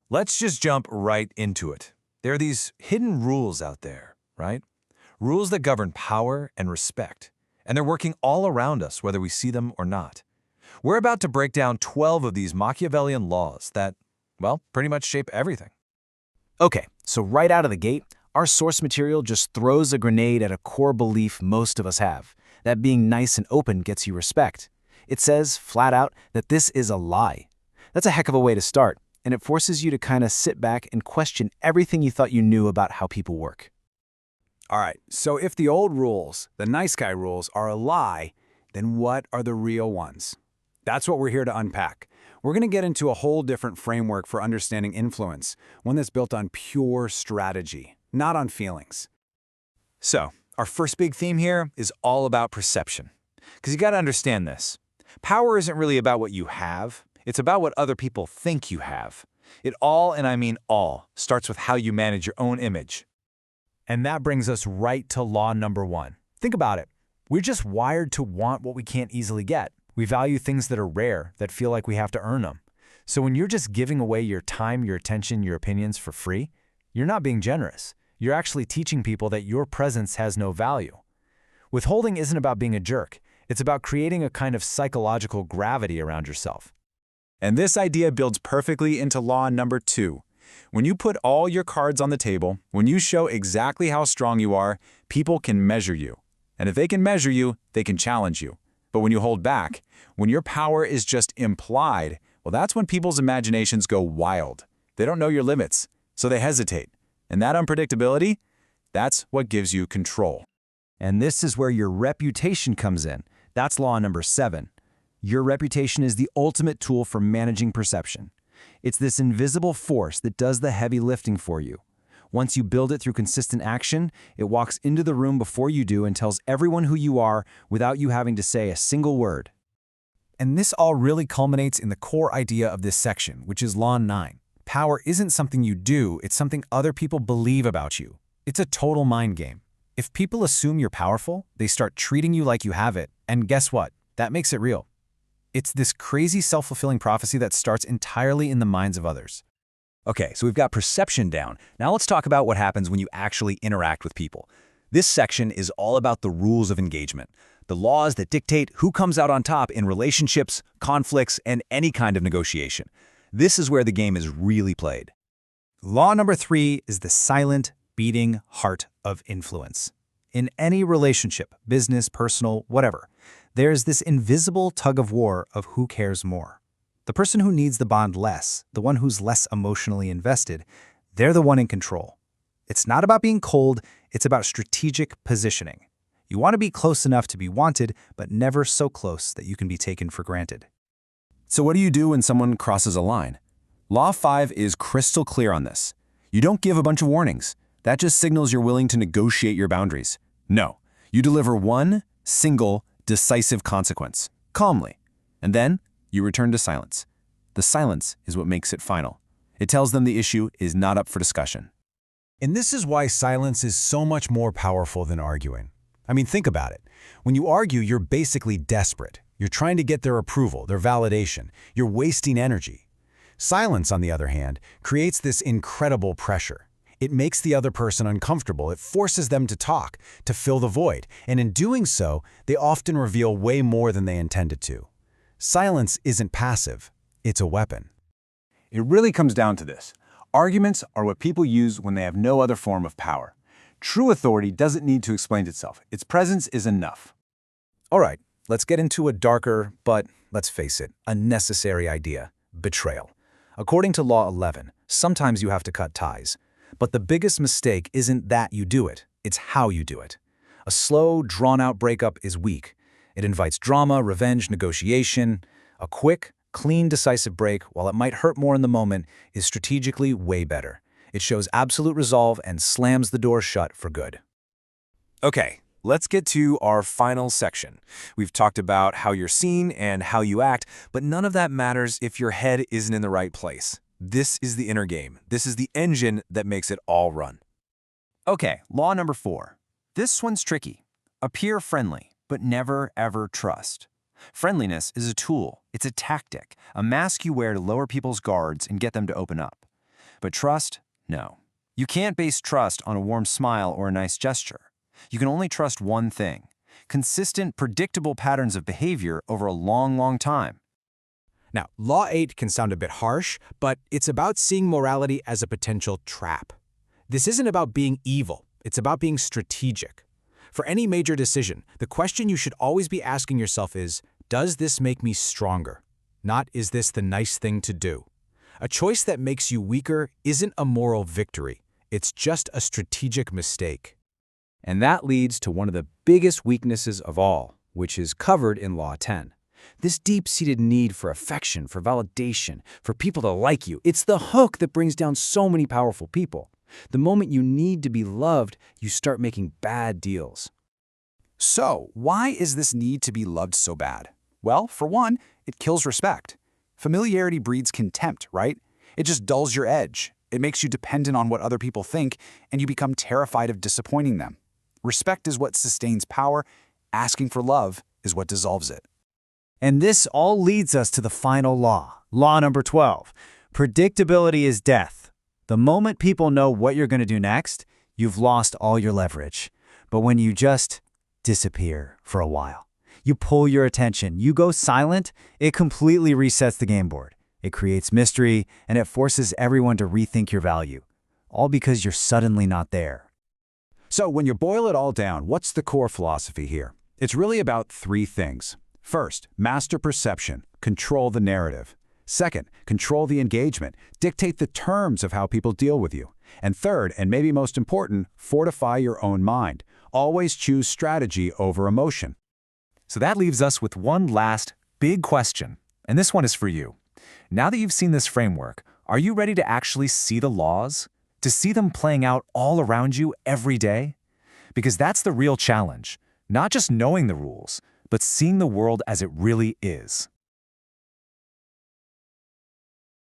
Let's just jump right into it. There are these hidden rules out there, right? Rules that govern power and respect. And they're working all around us, whether we see them or not. We're about to break down 12 of these Machiavellian laws that, well, pretty much shape everything. Okay, so right out of the gate, our source material just throws a grenade at a core belief most of us have, that being nice and open gets you respect. It says, flat out, that this is a lie. That's a heck of a way to start, and it forces you to kind of sit back and question everything you thought you knew about how people work. All right, so if the old rules, the nice guy rules, are a lie, then what are the real ones? That's what we're here to unpack. We're going to get into a whole different framework for understanding influence, one that's built on pure strategy, not on feelings. So, our first big theme here is all about perception. Because you got to understand this. Power isn't really about what you have. It's about what other people think you have. It all, and I mean all, starts with how you manage your own image. And that brings us right to law number 1. Think about it. We're just wired to want what we can't easily get. We value things that are rare, that feel like we have to earn them. So when you're just giving away your time, your attention, your opinions for free, you're not being generous. You're actually teaching people that your presence has no value. Withholding isn't about being a jerk. It's about creating a kind of psychological gravity around yourself. And this idea builds perfectly into law number 2. When you put all your cards on the table, when you show exactly how strong you are, people can measure you. And if they can measure you, they can challenge you. But when you hold back, when your power is just implied, well, that's when people's imaginations go wild. They don't know your limits, so they hesitate. And that unpredictability, that's what gives you control. And this is where your reputation comes in. That's law number 7. Your reputation is the ultimate tool for managing perception. It's this invisible force that does the heavy lifting for you. Once you build it through consistent action, it walks into the room before you do and tells everyone who you are without you having to say a single word. And this all really culminates in the core idea of this section, which is Law 9. Power isn't something you do, it's something other people believe about you. It's a total mind game. If people assume you're powerful, they start treating you like you have it, and guess what? That makes it real. It's this crazy self-fulfilling prophecy that starts entirely in the minds of others. Okay, so we've got perception down. Now let's talk about what happens when you actually interact with people. This section is all about the rules of engagement, the laws that dictate who comes out on top in relationships, conflicts, and any kind of negotiation. This is where the game is really played. Law number 3 is the silent, beating heart of influence. In any relationship, business, personal, whatever, there's this invisible tug-of-war of who cares more. The person who needs the bond less, the one who's less emotionally invested, they're the one in control. It's not about being cold, it's about strategic positioning. You want to be close enough to be wanted, but never so close that you can be taken for granted. So what do you do when someone crosses a line? Law 5 is crystal clear on this. You don't give a bunch of warnings. That just signals you're willing to negotiate your boundaries. No, you deliver one single, decisive consequence, calmly. And then you return to silence. The silence is what makes it final. It tells them the issue is not up for discussion. And this is why silence is so much more powerful than arguing. I mean, think about it. When you argue, you're basically desperate. You're trying to get their approval, their validation. You're wasting energy. Silence, on the other hand, creates this incredible pressure. It makes the other person uncomfortable. It forces them to talk, to fill the void. And in doing so, they often reveal way more than they intended to. Silence isn't passive. It's a weapon. It really comes down to this. Arguments are what people use when they have no other form of power. True authority doesn't need to explain itself. Its presence is enough. All right, let's get into a darker, but let's face it, a necessary idea: betrayal. According to Law 11, sometimes you have to cut ties. But the biggest mistake isn't that you do it, it's how you do it. A slow, drawn-out breakup is weak. It invites drama, revenge, negotiation. A quick, clean, decisive break, while it might hurt more in the moment, is strategically way better. It shows absolute resolve and slams the door shut for good. Okay, let's get to our final section. We've talked about how you're seen and how you act, but none of that matters if your head isn't in the right place. This is the inner game. This is the engine that makes it all run. Okay, law number 4. This one's tricky. Appear friendly, but never ever trust. Friendliness is a tool. It's a tactic, a mask you wear to lower people's guards and get them to open up. But trust? No. You can't base trust on a warm smile or a nice gesture. You can only trust one thing: consistent, predictable patterns of behavior over a long, long time. Now, Law 8 can sound a bit harsh, but it's about seeing morality as a potential trap. This isn't about being evil, it's about being strategic. For any major decision, the question you should always be asking yourself is, does this make me stronger? Not, is this the nice thing to do? A choice that makes you weaker isn't a moral victory. It's just a strategic mistake. And that leads to one of the biggest weaknesses of all, which is covered in Law 10. This deep-seated need for affection, for validation, for people to like you. It's the hook that brings down so many powerful people. The moment you need to be loved, you start making bad deals. So, why is this need to be loved so bad? Well, for one, it kills respect. Familiarity breeds contempt, right? It just dulls your edge. It makes you dependent on what other people think, and you become terrified of disappointing them. Respect is what sustains power. Asking for love is what dissolves it. And this all leads us to the final law, law number 12. Predictability is death. The moment people know what you're going to do next, you've lost all your leverage. But when you just disappear for a while, you pull your attention, you go silent, it completely resets the game board. It creates mystery, and it forces everyone to rethink your value, all because you're suddenly not there. So when you boil it all down, what's the core philosophy here? It's really about three things. First, master perception, control the narrative. Second, control the engagement, dictate the terms of how people deal with you. And third, and maybe most important, fortify your own mind. Always choose strategy over emotion. So that leaves us with one last big question, and this one is for you. Now that you've seen this framework, are you ready to actually see the laws? To see them playing out all around you every day? Because that's the real challenge, not just knowing the rules, but seeing the world as it really is.